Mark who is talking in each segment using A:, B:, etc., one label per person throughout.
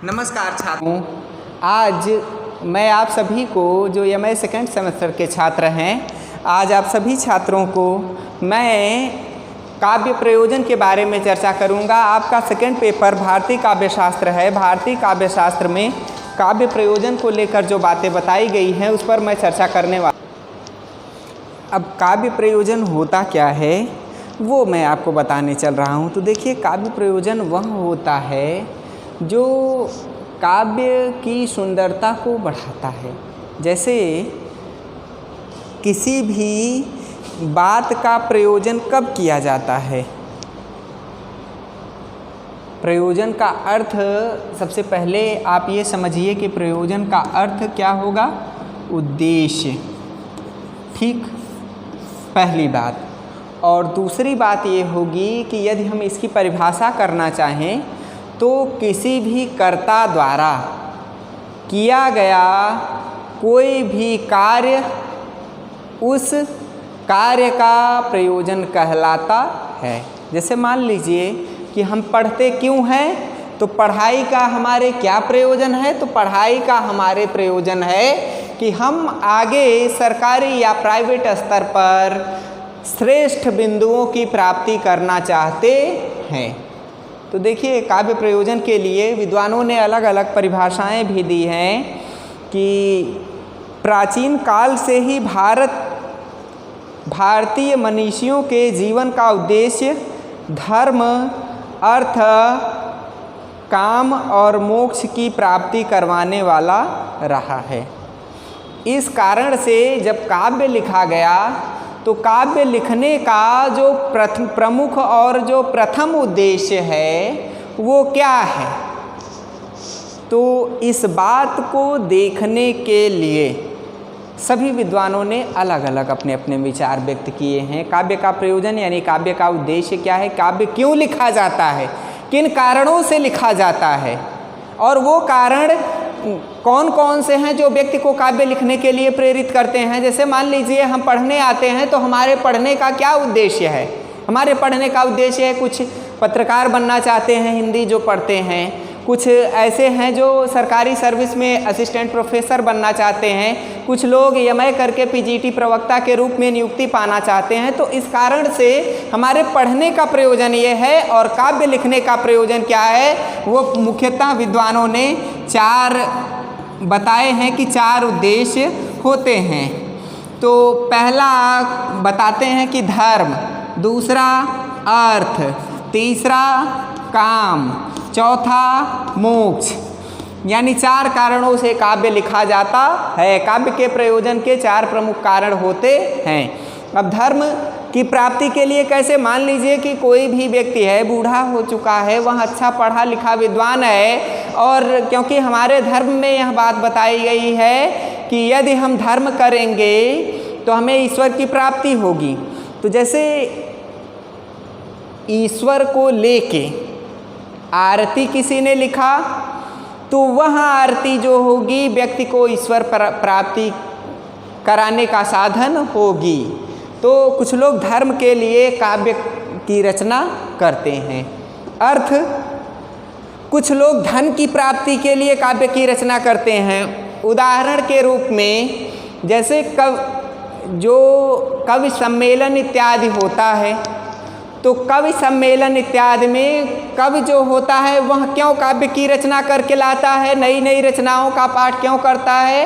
A: नमस्कार छात्रों, आज मैं आप सभी को जो MA सेकेंड सेमेस्टर के छात्र हैं, आज आप सभी छात्रों को मैं काव्य प्रयोजन के बारे में चर्चा करूंगा। आपका सेकेंड पेपर भारतीय काव्य शास्त्र है। भारतीय काव्य शास्त्र में काव्य प्रयोजन को लेकर जो बातें बताई गई हैं उस पर मैं चर्चा करने वाला। अब काव्य प्रयोजन होता क्या है वो मैं आपको बताने चल रहा हूँ। तो देखिए, काव्य प्रयोजन वह होता है जो काव्य की सुंदरता को बढ़ाता है। जैसे किसी भी बात का प्रयोजन कब किया जाता है? प्रयोजन का अर्थ, सबसे पहले आप ये समझिए कि प्रयोजन का अर्थ क्या होगा? उद्देश्य, ठीक, पहली बात। और दूसरी बात ये होगी कि यदि हम इसकी परिभाषा करना चाहें तो किसी भी कर्ता द्वारा किया गया कोई भी कार्य उस कार्य का प्रयोजन कहलाता है। जैसे मान लीजिए कि हम पढ़ते क्यों हैं, तो पढ़ाई का हमारे क्या प्रयोजन है? तो पढ़ाई का हमारे प्रयोजन है कि हम आगे सरकारी या प्राइवेट स्तर पर श्रेष्ठ बिंदुओं की प्राप्ति करना चाहते हैं। तो देखिए, काव्य प्रयोजन के लिए विद्वानों ने अलग अलग परिभाषाएं भी दी हैं कि प्राचीन काल से ही भारतीय मनीषियों के जीवन का उद्देश्य धर्म, अर्थ, काम और मोक्ष की प्राप्ति करवाने वाला रहा है। इस कारण से जब काव्य लिखा गया तो काव्य लिखने का जो प्रमुख और जो प्रथम उद्देश्य है वो क्या है? तो इस बात को देखने के लिए सभी विद्वानों ने अलग अलग अपने अपने विचार व्यक्त किए हैं। काव्य का प्रयोजन यानी काव्य का उद्देश्य क्या है, काव्य क्यों लिखा जाता है, किन कारणों से लिखा जाता है, और वो कारण कौन कौन से हैं जो व्यक्ति को काव्य लिखने के लिए प्रेरित करते हैं। जैसे मान लीजिए हम पढ़ने आते हैं तो हमारे पढ़ने का क्या उद्देश्य है? हमारे पढ़ने का उद्देश्य है, कुछ पत्रकार बनना चाहते हैं हिंदी जो पढ़ते हैं, कुछ ऐसे हैं जो सरकारी सर्विस में असिस्टेंट प्रोफेसर बनना चाहते हैं, कुछ लोग MA करके PGT प्रवक्ता के रूप में नियुक्ति पाना चाहते हैं। तो इस कारण से हमारे पढ़ने का प्रयोजन ये है, और काव्य लिखने का प्रयोजन क्या है वो मुख्यतः विद्वानों ने चार बताए हैं कि चार उद्देश्य होते हैं। तो पहला बताते हैं कि धर्म, दूसरा अर्थ, तीसरा काम, चौथा मोक्ष, यानी चार कारणों से काव्य लिखा जाता है। काव्य के प्रयोजन के चार प्रमुख कारण होते हैं। अब धर्म की प्राप्ति के लिए कैसे? मान लीजिए कि कोई भी व्यक्ति है, बूढ़ा हो चुका है, वह अच्छा पढ़ा लिखा विद्वान है, और क्योंकि हमारे धर्म में यह बात बताई गई है कि यदि हम धर्म करेंगे तो हमें ईश्वर की प्राप्ति होगी। तो जैसे ईश्वर को लेके आरती किसी ने लिखा तो वह आरती जो होगी व्यक्ति को ईश्वर प्राप्ति कराने का साधन होगी। तो कुछ लोग धर्म के लिए काव्य की रचना करते हैं। अर्थ, कुछ लोग धन की प्राप्ति के लिए काव्य की रचना करते हैं। उदाहरण के रूप में जैसे कवि सम्मेलन इत्यादि होता है, तो कवि सम्मेलन इत्यादि में कवि जो होता है वह क्यों काव्य की रचना करके लाता है, नई नई रचनाओं का पाठ क्यों करता है?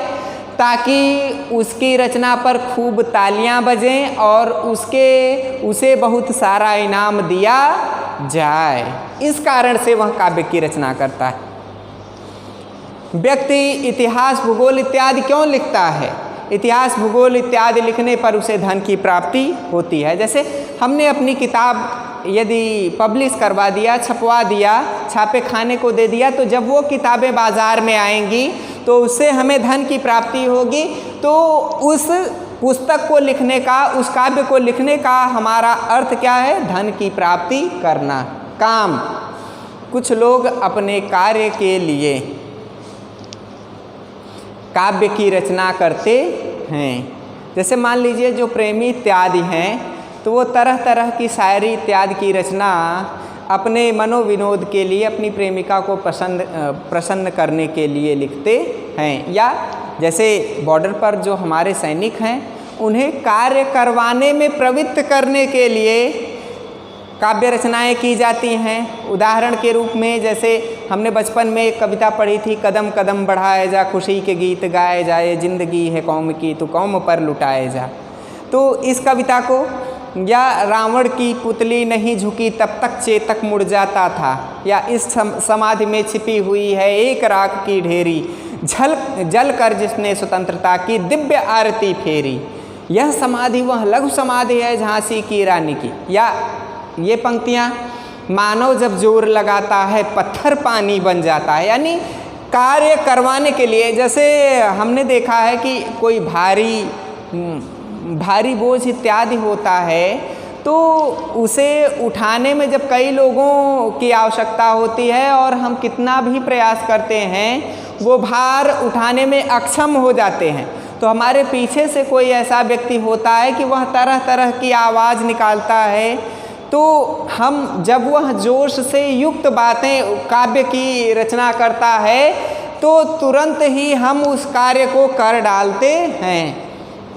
A: ताकि उसकी रचना पर खूब तालियां बजें और उसे बहुत सारा इनाम दिया जाए। इस कारण से वह काव्य की रचना करता है। व्यक्ति इतिहास, भूगोल इत्यादि क्यों लिखता है? इतिहास, भूगोल इत्यादि लिखने पर उसे धन की प्राप्ति होती है। जैसे हमने अपनी किताब यदि पब्लिश करवा दिया, छपवा दिया, छापे खाने को दे दिया, तो जब वो किताबें बाज़ार में आएंगी तो उससे हमें धन की प्राप्ति होगी। तो उस पुस्तक को लिखने का, उस काव्य को लिखने का हमारा अर्थ क्या है? धन की प्राप्ति करना। काम, कुछ लोग अपने कार्य के लिए काव्य की रचना करते हैं। जैसे मान लीजिए जो प्रेमी इत्यादि हैं तो वो तरह तरह की शायरी इत्यादि की रचना अपने मनोविनोद के लिए, अपनी प्रेमिका को प्रसन्न करने के लिए लिखते हैं। या जैसे बॉर्डर पर जो हमारे सैनिक हैं उन्हें कार्य करवाने में प्रवृत्त करने के लिए काव्य रचनाएं की जाती हैं। उदाहरण के रूप में जैसे हमने बचपन में एक कविता पढ़ी थी, कदम कदम बढ़ाए जा, खुशी के गीत गाए जाए, जिंदगी है कौम की तो कौम पर लुटाए जा। तो इस कविता को, या रावण की पुतली नहीं झुकी तब तक चेतक मुड़ जाता था, या इस समाधि में छिपी हुई है एक राख की ढेरी, जल कर जिसने स्वतंत्रता की दिव्य आरती फेरी, यह समाधि वह लघु समाधि है झांसी की रानी की। या ये पंक्तियाँ, मानव जब जोर लगाता है पत्थर पानी बन जाता है। यानी कार्य करवाने के लिए, जैसे हमने देखा है कि कोई भारी बोझ इत्यादि होता है तो उसे उठाने में जब कई लोगों की आवश्यकता होती है और हम कितना भी प्रयास करते हैं वो भार उठाने में अक्षम हो जाते हैं, तो हमारे पीछे से कोई ऐसा व्यक्ति होता है कि वह तरह तरह की आवाज़ निकालता है, तो हम जब वह जोश से युक्त बातें काव्य की रचना करता है तो तुरंत ही हम उस कार्य को कर डालते हैं।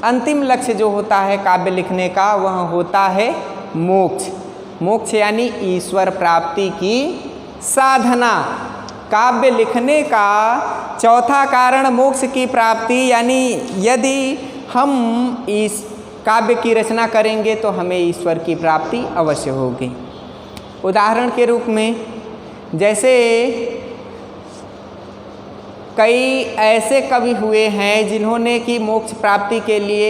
A: अंतिम लक्ष्य जो होता है काव्य लिखने का वह होता है मोक्ष। मोक्ष यानी ईश्वर प्राप्ति की साधना। काव्य लिखने का चौथा कारण मोक्ष की प्राप्ति, यानी यदि हम इस काव्य की रचना करेंगे तो हमें ईश्वर की प्राप्ति अवश्य होगी। उदाहरण के रूप में जैसे कई ऐसे कवि हुए हैं जिन्होंने कि मोक्ष प्राप्ति के लिए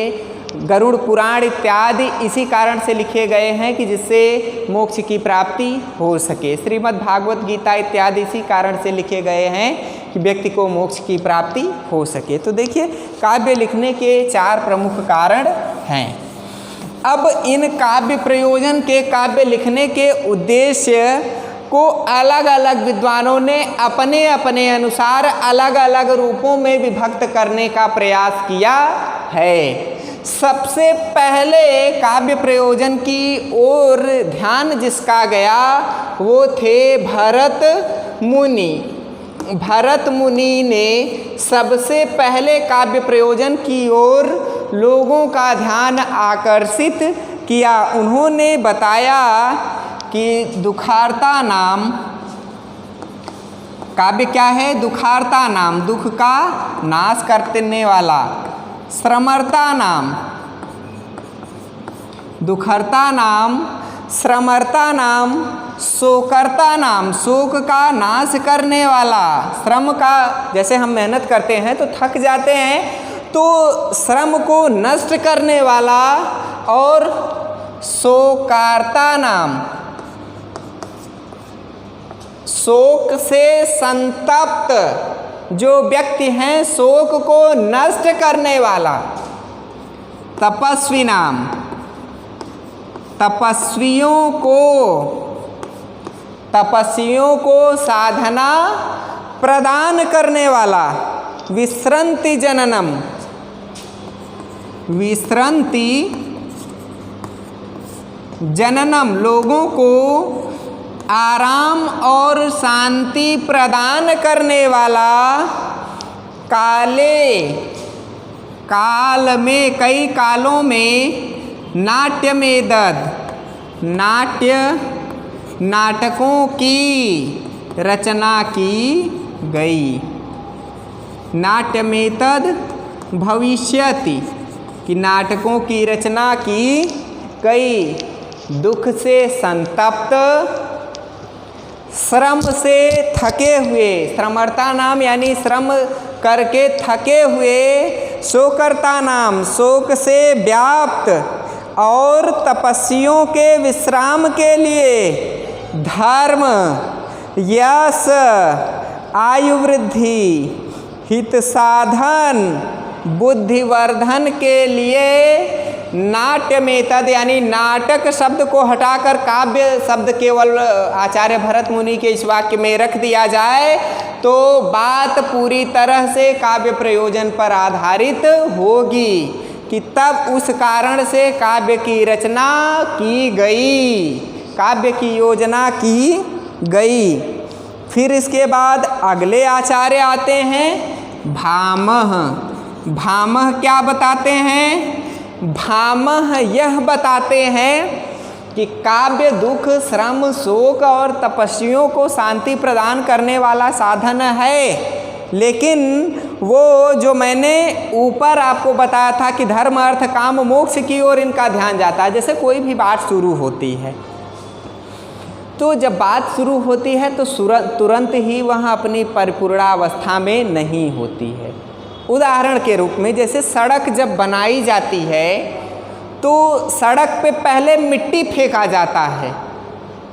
A: गरुड़ पुराण इत्यादि इसी कारण से लिखे गए हैं कि जिससे मोक्ष की प्राप्ति हो सके। श्रीमद् भागवत गीता इत्यादि इसी कारण से लिखे गए हैं कि व्यक्ति को मोक्ष की प्राप्ति हो सके। तो देखिए काव्य लिखने के 4 प्रमुख कारण हैं। अब इन काव्य प्रयोजन के, काव्य लिखने के उद्देश्य को अलग अलग विद्वानों ने अपने अपने अनुसार अलग अलग रूपों में विभक्त करने का प्रयास किया है। सबसे पहले काव्य प्रयोजन की ओर ध्यान जिसका गया वो थे भरत मुनि। भरत मुनि ने सबसे पहले काव्य प्रयोजन की ओर लोगों का ध्यान आकर्षित किया। उन्होंने बताया कि दुखार्ता नाम काव्य क्या है? दुखार्ता नाम, दुख का नाश करने वाला। श्रमर्ता नाम, दुखहर्ता नाम, श्रमर्ता नाम, शोकर्ता नाम, शोक का नाश करने वाला। श्रम का, जैसे हम मेहनत करते हैं तो थक जाते हैं, तो श्रम को नष्ट करने वाला। और शोकार्ता नाम, शोक से संतप्त जो व्यक्ति हैं शोक को नष्ट करने वाला। तपस्वी नाम, तपस्वियों को साधना प्रदान करने वाला। विश्रांति जननम, विश्रांति जननम, लोगों को आराम और शांति प्रदान करने वाला। काल में, कई कालों में नाट्य में नाटकों की रचना की गई। नाट्य में भविष्यति, कि नाटकों की रचना की गई। दुख से संतप्त, श्रम से थके हुए, श्रमर्ता नाम यानी श्रम करके थके हुए। शोकर्ता नाम, शोक से व्याप्त। और तपस्वियों के विश्राम के लिए धर्म, यश, आयु वृद्धि, हित साधन, बुद्धिवर्धन के लिए नाट्य में यानी नाटक शब्द को हटाकर काव्य शब्द केवल आचार्य भरत मुनि के इस वाक्य में रख दिया जाए तो बात पूरी तरह से काव्य प्रयोजन पर आधारित होगी कि तब उस कारण से काव्य की रचना की गई। काव्य की योजना की गई। फिर इसके बाद अगले आचार्य आते हैं भामह। भामह क्या बताते हैं? भामह यह बताते हैं कि काव्य दुख, श्रम, शोक और तपस्वियों को शांति प्रदान करने वाला साधन है। लेकिन वो जो मैंने ऊपर आपको बताया था कि धर्म, अर्थ, काम, मोक्ष की ओर इनका ध्यान जाता है। जैसे कोई भी बात शुरू होती है तो जब बात शुरू होती है तो तुरंत ही वह अपनी परिपूर्णावस्था में नहीं होती है। उदाहरण के रूप में जैसे सड़क जब बनाई जाती है तो सड़क पे पहले मिट्टी फेंका जाता है,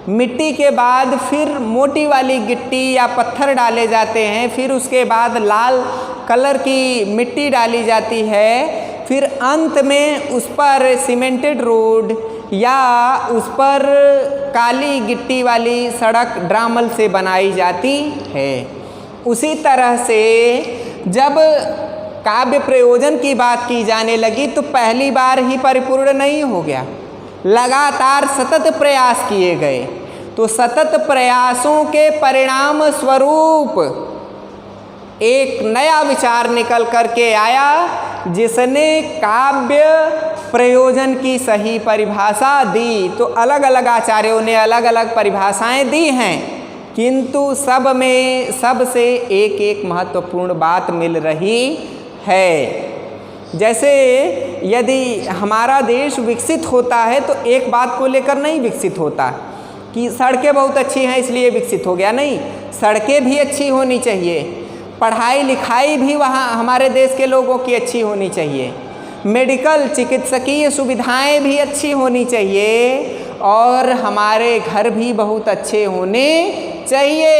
A: मिट्टी के बाद फिर मोटी वाली गिट्टी या पत्थर डाले जाते हैं, फिर उसके बाद लाल कलर की मिट्टी डाली जाती है, फिर अंत में उस पर सीमेंटेड रोड या उस पर काली गिट्टी वाली सड़क ड्रामल से बनाई जाती है। उसी तरह से जब काव्य प्रयोजन की बात की जाने लगी तो पहली बार ही परिपूर्ण नहीं हो गया, लगातार सतत प्रयास किए गए। तो सतत प्रयासों के परिणाम स्वरूप एक नया विचार निकल करके आया जिसने काव्य प्रयोजन की सही परिभाषा दी। तो अलग अलग आचार्यों ने अलग अलग परिभाषाएं दी हैं, किंतु सब में सबसे एक एक महत्वपूर्ण बात मिल रही है। जैसे यदि हमारा देश विकसित होता है तो एक बात को लेकर नहीं विकसित होता कि सड़कें बहुत अच्छी हैं इसलिए विकसित हो गया, नहीं, सड़कें भी अच्छी होनी चाहिए, पढ़ाई लिखाई भी वहाँ हमारे देश के लोगों की अच्छी होनी चाहिए, मेडिकल चिकित्सकीय सुविधाएं भी अच्छी होनी चाहिए और हमारे घर भी बहुत अच्छे होने चाहिए।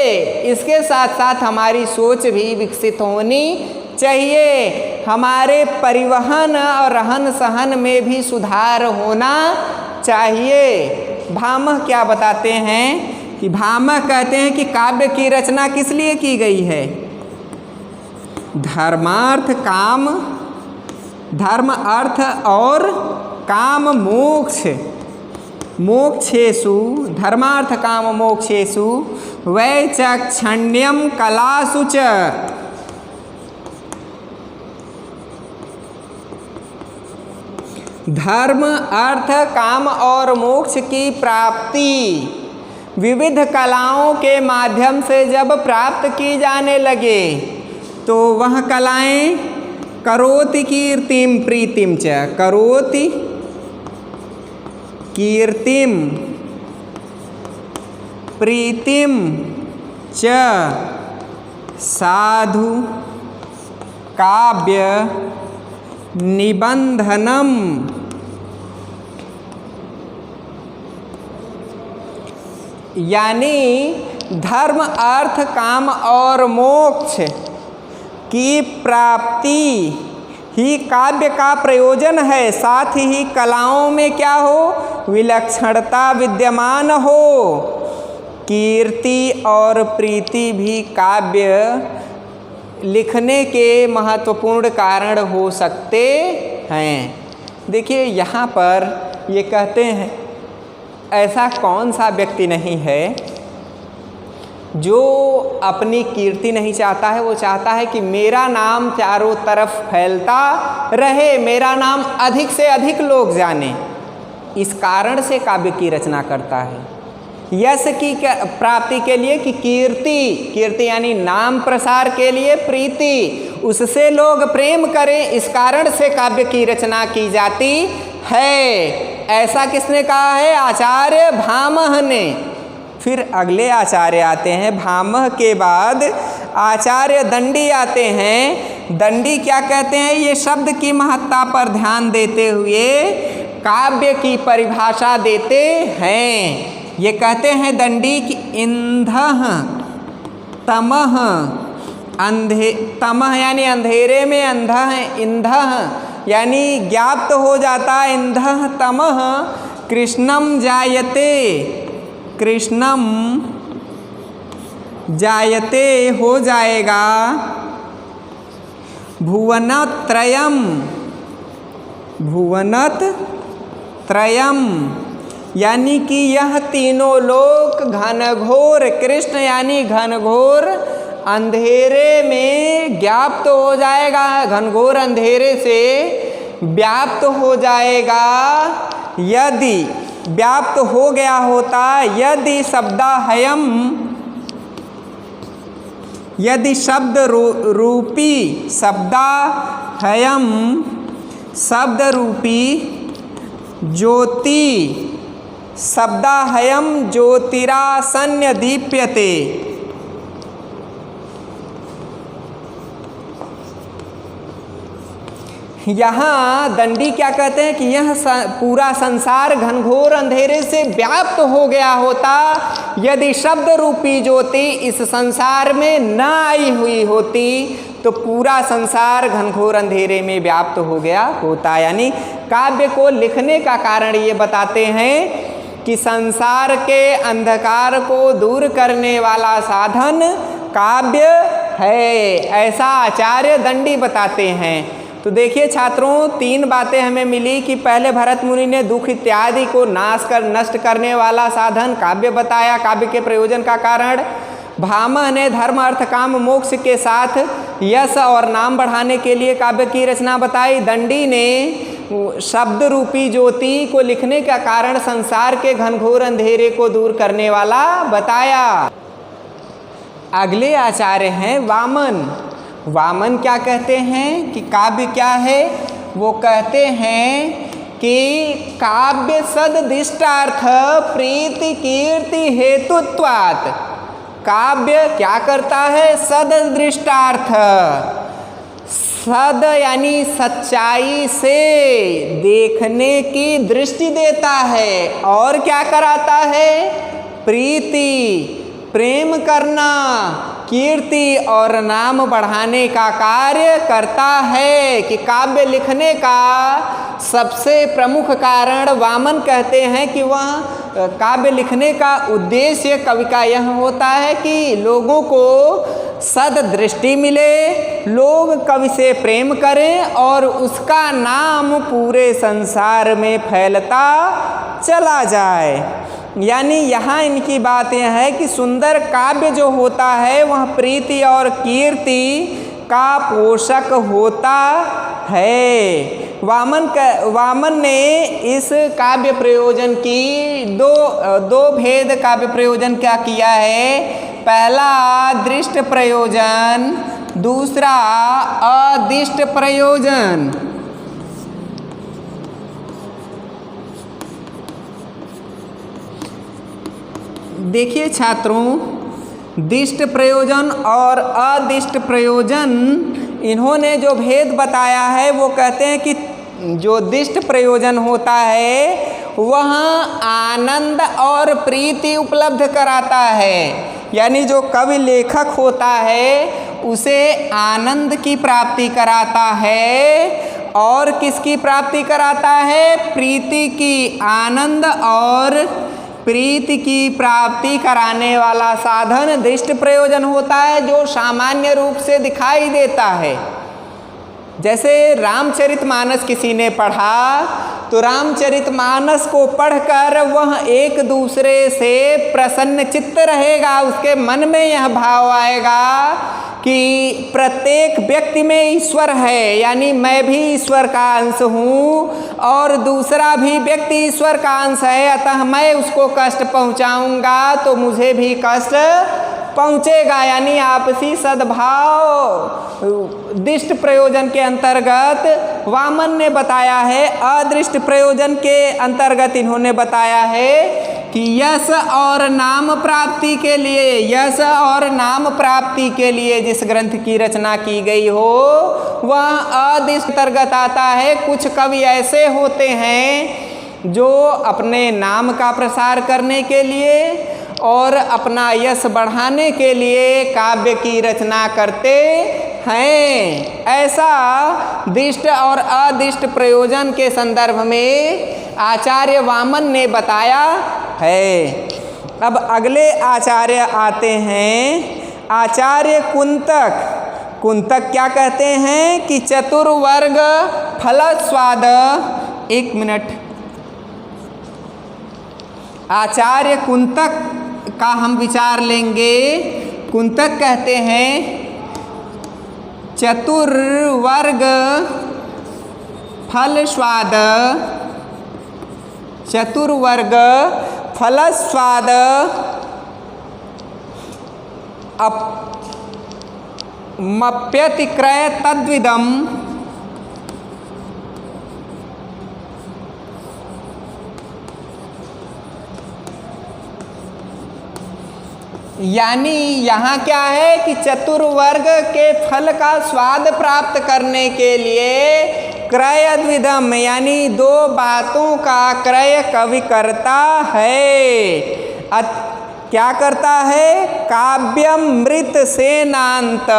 A: इसके साथ साथ हमारी सोच भी विकसित होनी चाहिए, हमारे परिवहन और रहन सहन में भी सुधार होना चाहिए। भामह क्या बताते हैं कि भामह कहते हैं कि काव्य की रचना किस लिए की गई है? धर्मार्थ काम, धर्म अर्थ और काम मोक्ष, मोक्षेषु धर्मार्थ काम मोक्षेषु वैचक्षण्यम कलासु च। धर्म, अर्थ, काम और मोक्ष की प्राप्ति विविध कलाओं के माध्यम से जब प्राप्त की जाने लगे तो वह कलाएं करोति कीर्तिम प्रीतिम च, करोति कीर्तिम प्रीतिम च साधु काव्य निबंधनम। यानी धर्म, अर्थ, काम और मोक्ष की प्राप्ति ही काव्य का प्रयोजन है। साथ ही कलाओं में क्या हो? विलक्षणता विद्यमान हो। कीर्ति और प्रीति भी काव्य लिखने के महत्वपूर्ण कारण हो सकते हैं। देखिए यहाँ पर ये कहते हैं ऐसा कौन सा व्यक्ति नहीं है जो अपनी कीर्ति नहीं चाहता है। वो चाहता है कि मेरा नाम चारों तरफ फैलता रहे, मेरा नाम अधिक से अधिक लोग जाने। इस कारण से काव्य की रचना करता है, यश की प्राप्ति के लिए कि कीर्ति यानी नाम प्रसार के लिए, प्रीति उससे लोग प्रेम करें, इस कारण से काव्य की रचना की जाती है। ऐसा किसने कहा है? आचार्य भामह ने। फिर अगले आचार्य आते हैं, भामह के बाद आचार्य दंडी आते हैं। दंडी क्या कहते हैं? ये शब्द की महत्ता पर ध्यान देते हुए काव्य की परिभाषा देते हैं। ये कहते हैं दंडी कि इंधः तमः, तमः यानी अंधेरे में अंधा है, इंधः यानी ज्ञाप्त हो जाता है, इंधः तमः कृष्णम जायते, कृष्णम जायते हो जाएगा, भुवनत्रयम, भुवनत्रयम यानी कि यह तीनों लोक घनघोर, कृष्ण यानी घनघोर अंधेरे में व्याप्त हो जाएगा, घनघोर अंधेरे से व्याप्त हो जाएगा। यदि व्याप्त हो गया होता, यदि शब्दाहयम, यदि शब्द रूपी, शब्दाहयम शब्द रूपी ज्योति, शब्दाहयम ज्योतिरासन्न दीप्यते, यहाँ दंडी क्या कहते हैं कि यह पूरा संसार घनघोर अंधेरे से व्याप्त हो गया होता, यदि शब्द रूपी ज्योति इस संसार में न आई हुई होती तो पूरा संसार घनघोर अंधेरे में व्याप्त हो गया होता। यानी काव्य को लिखने का कारण ये बताते हैं कि संसार के अंधकार को दूर करने वाला साधन काव्य है, ऐसा आचार्य दंडी बताते हैं। तो देखिए छात्रों, तीन बातें हमें मिली कि पहले भरत मुनि ने दुख इत्यादि को नष्ट करने वाला साधन काव्य बताया, काव्य के प्रयोजन का कारण। भामह ने धर्म अर्थ काम मोक्ष के साथ यश और नाम बढ़ाने के लिए काव्य की रचना बताई। दंडी ने शब्द रूपी ज्योति को लिखने का कारण संसार के घनघोर अंधेरे को दूर करने वाला बताया। अगले आचार्य हैं वामन। वामन क्या कहते हैं कि काव्य क्या है? वो कहते हैं कि काव्य सददिष्टार्थ प्रीति कीर्ति हेतुत्वात्, काव्य क्या करता है? सददृष्टार्थ, सद यानी सच्चाई से देखने की दृष्टि देता है, और क्या कराता है? प्रीति, प्रेम करना, कीर्ति और नाम बढ़ाने का कार्य करता है। कि काव्य लिखने का सबसे प्रमुख कारण वामन कहते हैं कि वह काव्य लिखने का उद्देश्य कवि का यह होता है कि लोगों को सददृष्टि मिले, लोग कवि से प्रेम करें और उसका नाम पूरे संसार में फैलता चला जाए। यानी यहाँ इनकी बात यह है कि सुंदर काव्य जो होता है वह प्रीति और कीर्ति का पोषक होता है। वामन ने इस काव्य प्रयोजन की दो भेद काव्य प्रयोजन क्या किया है? पहला दृष्ट प्रयोजन, दूसरा अदिष्ट प्रयोजन। देखिए छात्रों, दिष्ट प्रयोजन और अदिष्ट प्रयोजन, इन्होंने जो भेद बताया है वो कहते हैं कि जो दिष्ट प्रयोजन होता है वह आनंद और प्रीति उपलब्ध कराता है। यानी जो कवि लेखक होता है उसे आनंद की प्राप्ति कराता है, और किसकी प्राप्ति कराता है? प्रीति की। आनंद और प्रीति की प्राप्ति कराने वाला साधन दृष्ट प्रयोजन होता है, जो सामान्य रूप से दिखाई देता है। जैसे रामचरितमानस किसी ने पढ़ा तो रामचरितमानस को पढ़कर वह एक दूसरे से प्रसन्न चित्त रहेगा, उसके मन में यह भाव आएगा कि प्रत्येक व्यक्ति में ईश्वर है, यानी मैं भी ईश्वर का अंश हूँ और दूसरा भी व्यक्ति ईश्वर का अंश है, अतः मैं उसको कष्ट पहुँचाऊँगा तो मुझे भी कष्ट पहुँचेगा। यानी आपसी सद्भाव दृष्ट प्रयोजन के अंतर्गत वामन ने बताया है। अदृष्ट प्रयोजन के अंतर्गत इन्होंने बताया है कि यश और नाम प्राप्ति के लिए, यश और नाम प्राप्ति के लिए जिस ग्रंथ की रचना की गई हो वह अदृष्ट अंतर्गत आता है। कुछ कवि ऐसे होते हैं जो अपने नाम का प्रसार करने के लिए और अपना यश बढ़ाने के लिए काव्य की रचना करते हैं। ऐसा दिष्ट और अदिष्ट प्रयोजन के संदर्भ में आचार्य वामन ने बताया है। अब अगले आचार्य आते हैं आचार्य कुंतक। कुंतक क्या कहते हैं कि चतुर्वर्ग फल स्वाद, एक मिनट, आचार्य कुंतक का हम विचार लेंगे। कुंतक कहते हैं चतुर्वर्ग फल स्वाद, चतुर्वर्ग फल स्वाद मप्यति क्रय तद्विदम, यानी यहाँ क्या है कि चतुर्वर्ग के फल का स्वाद प्राप्त करने के लिए क्रय द्विधम यानी दो बातों का क्रय कवि करता है। क्या करता है? काव्यमृत सेनांत।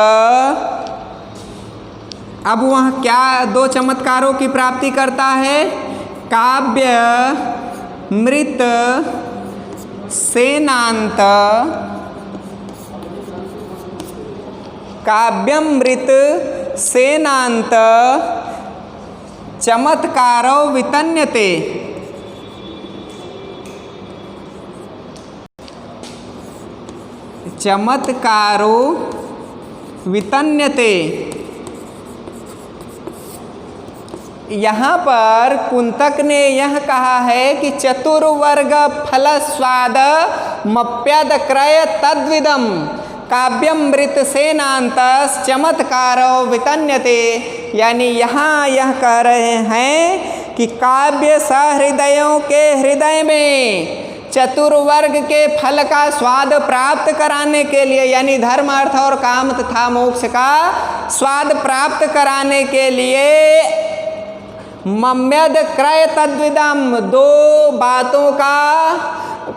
A: अब वह क्या दो चमत्कारों की प्राप्ति करता है? काव्य मृत सेनांत, काव्यमृत सेनांत चमत्कारो वितन्यते। चमत्कारो वितन्यते। यहाँ पर कुंतक ने यह कहा है कि चतुर्वर्ग फल स्वाद मप्यद क्रय तद्विदम काव्यमृत सेनांतस चमत्कारो वितन्यते, यानी यहाँ यह कह रहे हैं कि काव्य सहृदयों के हृदय में चतुर्वर्ग के फल का स्वाद प्राप्त कराने के लिए, यानी धर्म अर्थ और काम तथा मोक्ष का स्वाद प्राप्त कराने के लिए मम्यद क्रय तद्विदम दो बातों का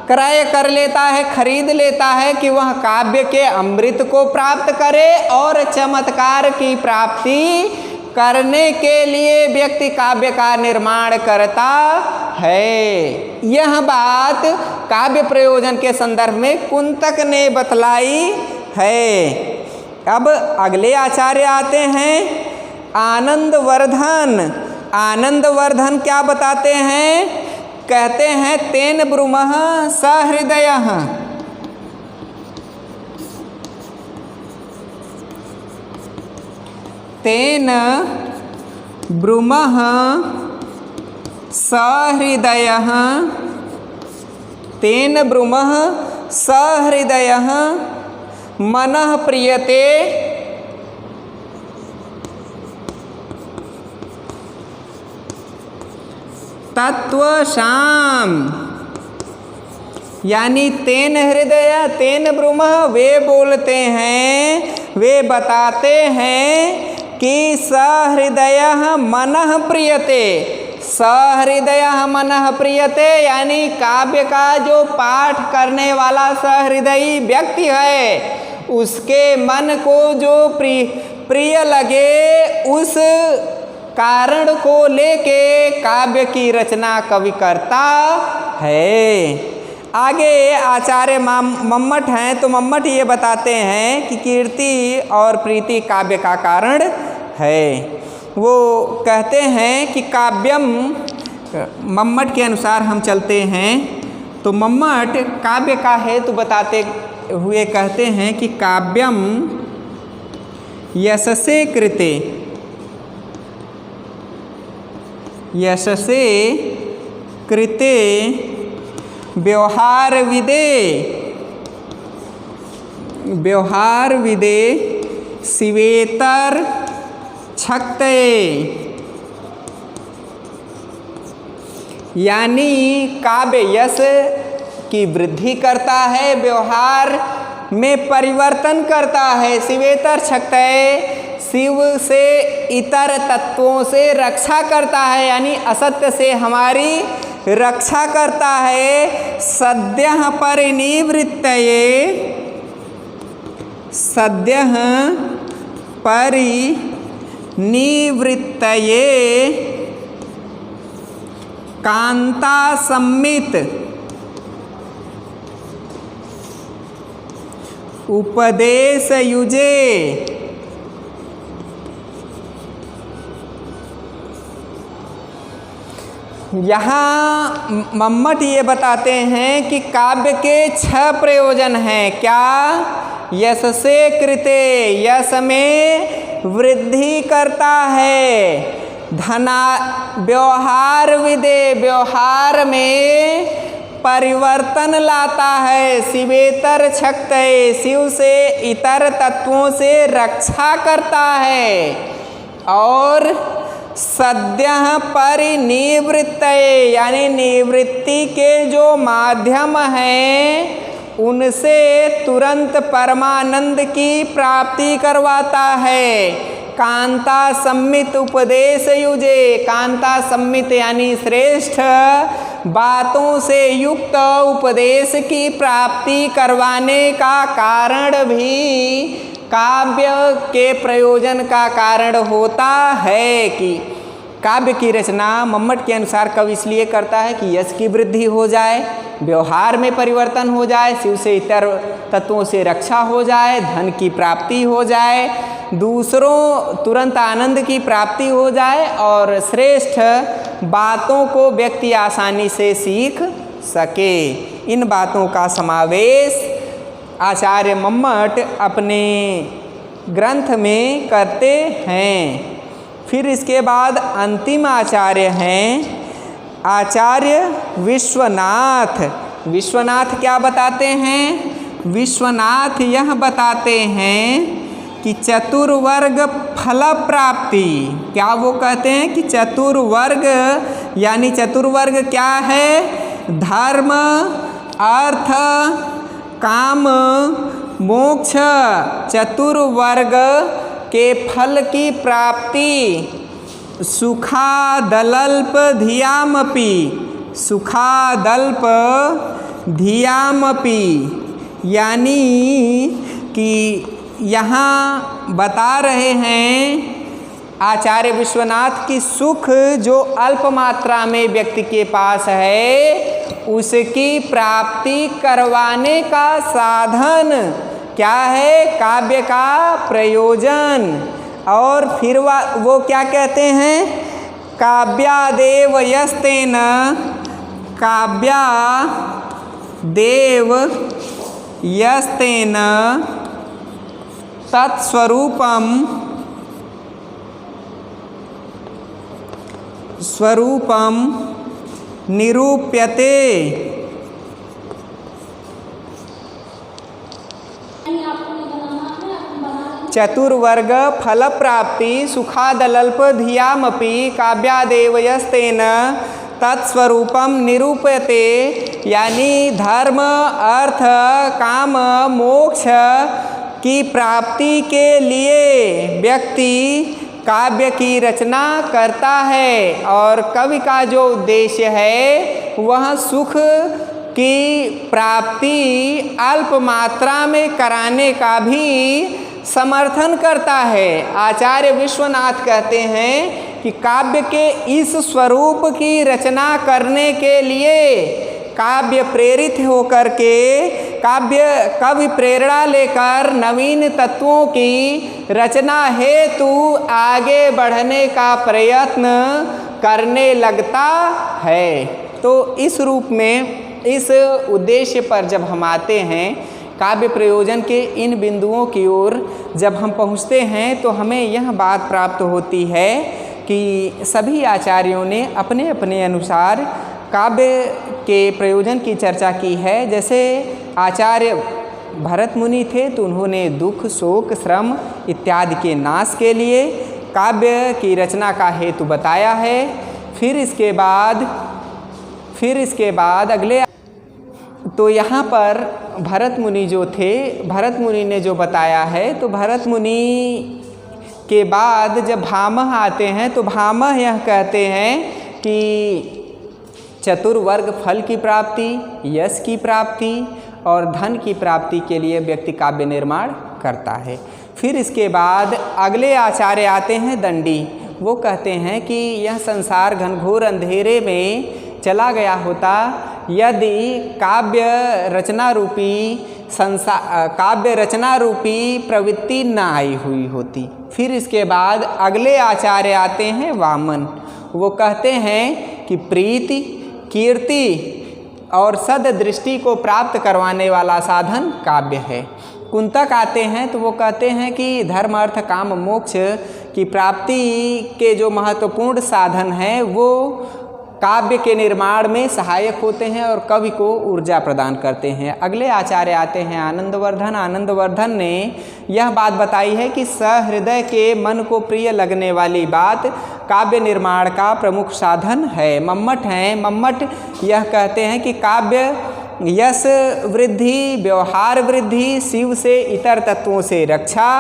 A: क्रय कर लेता है, खरीद लेता है कि वह काव्य के अमृत को प्राप्त करे और चमत्कार की प्राप्ति करने के लिए व्यक्ति काव्य का निर्माण करता है। यह बात काव्य प्रयोजन के संदर्भ में कुंतक ने बतलाई है। अब अगले आचार्य आते हैं आनंदवर्धन। आनंदवर्धन क्या बताते हैं? कहते हैं तेन ब्रूमः सहृदयः, तेन ब्रूमः सहृदयः, तेन ब्रूमः सहृदयः मनः प्रियते तत्वशाम, यानी तेन हृदय तेन ब्रूमः वे बोलते हैं, वे बताते हैं कि सहृदयः मनः प्रियते, सहृदयः मनः प्रियते यानी काव्य का जो पाठ करने वाला सहृदयी व्यक्ति है उसके मन को जो प्रिय लगे उस कारण को लेके काव्य की रचना कवि करता है। आगे आचार्य मम्मट हैं तो मम्मट ये बताते हैं कि कीर्ति और प्रीति काव्य का कारण है। वो कहते हैं कि काव्यम, मम्मट के अनुसार हम चलते हैं तो मम्मट काव्य का हेतु बताते हुए कहते हैं कि काव्यम यशसे कृते, यशसे कृते व्यवहार विदे शिवेतर छक्ते, यानी काव्य यश की वृद्धि करता है, व्यवहार में परिवर्तन करता है। शिवेतर छक्ते शिव से इतर तत्वों से रक्षा करता है, यानी असत्य से हमारी रक्षा करता है। सद्यः परिनिवृत्तये, सद्यः परिनिवृत्तये कांता सम्मित उपदेश युजे, यहाँ मम्मट ये बताते हैं कि काव्य के 6 प्रयोजन हैं। क्या? यश से कृते, यश में वृद्धि करता है। धना व्यवहार विदे, व्यवहार में परिवर्तन लाता है। शिवेतर छक्तये, शिव से इतर तत्वों से रक्षा करता है। और सद्यः परिनिवृत्तये, यानी निवृत्ति के जो माध्यम हैं उनसे तुरंत परमानंद की प्राप्ति करवाता है। कांता सम्मित उपदेश युजे, कांता सम्मित यानी श्रेष्ठ बातों से युक्त उपदेश की प्राप्ति करवाने का कारण भी काव्य के प्रयोजन का कारण होता है। कि काव्य की रचना मम्मट के अनुसार कवि इसलिए करता है कि यश की वृद्धि हो जाए, व्यवहार में परिवर्तन हो जाए, शिव से इतर तत्वों से रक्षा हो जाए, धन की प्राप्ति हो जाए, दूसरों तुरंत आनंद की प्राप्ति हो जाए और श्रेष्ठ बातों को व्यक्ति आसानी से सीख सके। इन बातों का समावेश आचार्य मम्मट अपने ग्रंथ में करते हैं। फिर इसके बाद अंतिम आचार्य हैं आचार्य विश्वनाथ। विश्वनाथ क्या बताते हैं? विश्वनाथ यह बताते हैं कि चतुर्वर्ग फल प्राप्ति। क्या वो कहते हैं कि चतुर्वर्ग, यानी चतुर्वर्ग क्या है? धर्म, अर्थ, काम, मोक्ष, चतुर्वर्ग के फल की प्राप्ति सुखादल्प धियामपि, सुखादल्प धियामपि, यानी कि यहाँ बता रहे हैं आचार्य विश्वनाथ की सुख जो अल्प मात्रा में व्यक्ति के पास है उसकी प्राप्ति करवाने का साधन क्या है? काव्य का प्रयोजन। और फिर वो क्या कहते हैं? काव्यादेव यस्तेन, काव्यादेव यस्तेन तत्स्वरूपम निरूप्यते। चतुर्वर्ग फल प्राप्ति सुखादल्प धियामपि काव्यादेव यस्तेन तत्स्वरूपम निरूप्यते, यानी धर्म, अर्थ, काम, मोक्ष की प्राप्ति के लिए व्यक्ति काव्य की रचना करता है। और कवि का जो उद्देश्य है वह सुख की प्राप्ति अल्प मात्रा में कराने का भी समर्थन करता है। आचार्य विश्वनाथ कहते हैं कि काव्य के इस स्वरूप की रचना करने के लिए काव्य प्रेरित होकर के कवि प्रेरणा लेकर नवीन तत्वों की रचना हेतु आगे बढ़ने का प्रयत्न करने लगता है। तो इस रूप में, इस उद्देश्य पर जब हम आते हैं, काव्य प्रयोजन के इन बिंदुओं की ओर जब हम पहुँचते हैं तो हमें यह बात प्राप्त होती है कि सभी आचार्यों ने अपने अपने अनुसार काव्य के प्रयोजन की चर्चा की है। जैसे आचार्य भरत मुनि थे तो उन्होंने दुख, शोक, श्रम इत्यादि के नाश के लिए काव्य की रचना का हेतु बताया है। फिर इसके बाद अगले, तो यहाँ पर भरत मुनि जो थे, भरत मुनि ने जो बताया है, तो भरत मुनि के बाद जब भामह आते हैं तो भामह यह कहते हैं कि चतुर्वर्ग फल की प्राप्ति, यश की प्राप्ति और धन की प्राप्ति के लिए व्यक्ति काव्य निर्माण करता है। फिर इसके बाद अगले आचार्य आते हैं दंडी। वो कहते हैं कि यह संसार घनघोर अंधेरे में चला गया होता यदि काव्य रचना रूपी प्रवृत्ति न आई हुई होती। फिर इसके बाद अगले आचार्य आते हैं वामन। वो कहते हैं कि प्रीति, कीर्ति और सद्दृष्टि को प्राप्त करवाने वाला साधन काव्य है। कुंतक आते हैं तो वो कहते हैं कि धर्म अर्थ काम मोक्ष की प्राप्ति के जो महत्वपूर्ण साधन हैं वो काव्य के निर्माण में सहायक होते हैं और कवि को ऊर्जा प्रदान करते हैं। अगले आचार्य आते हैं आनंदवर्धन। आनंदवर्धन ने यह बात बताई है कि सहृदय के मन को प्रिय लगने वाली बात काव्य निर्माण का प्रमुख साधन है। मम्मट हैं, मम्मट यह कहते हैं कि काव्य यश वृद्धि, व्यवहार वृद्धि, शिव से इतर तत्वों से रक्षा,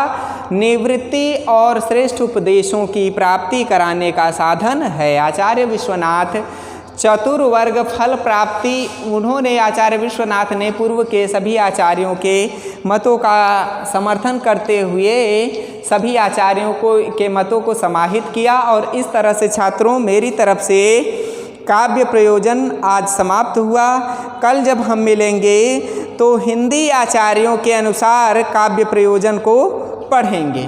A: निवृत्ति और श्रेष्ठ उपदेशों की प्राप्ति कराने का साधन है। आचार्य विश्वनाथ चतुर्वर्ग फल प्राप्ति, उन्होंने आचार्य विश्वनाथ ने पूर्व के सभी आचार्यों के मतों का समर्थन करते हुए सभी आचार्यों के मतों को समाहित किया और इस तरह से छात्रों मेरी तरफ से काव्य प्रयोजन आज समाप्त हुआ। कल जब हम मिलेंगे तो हिंदी आचार्यों के अनुसार काव्य प्रयोजन को पढ़ेंगे।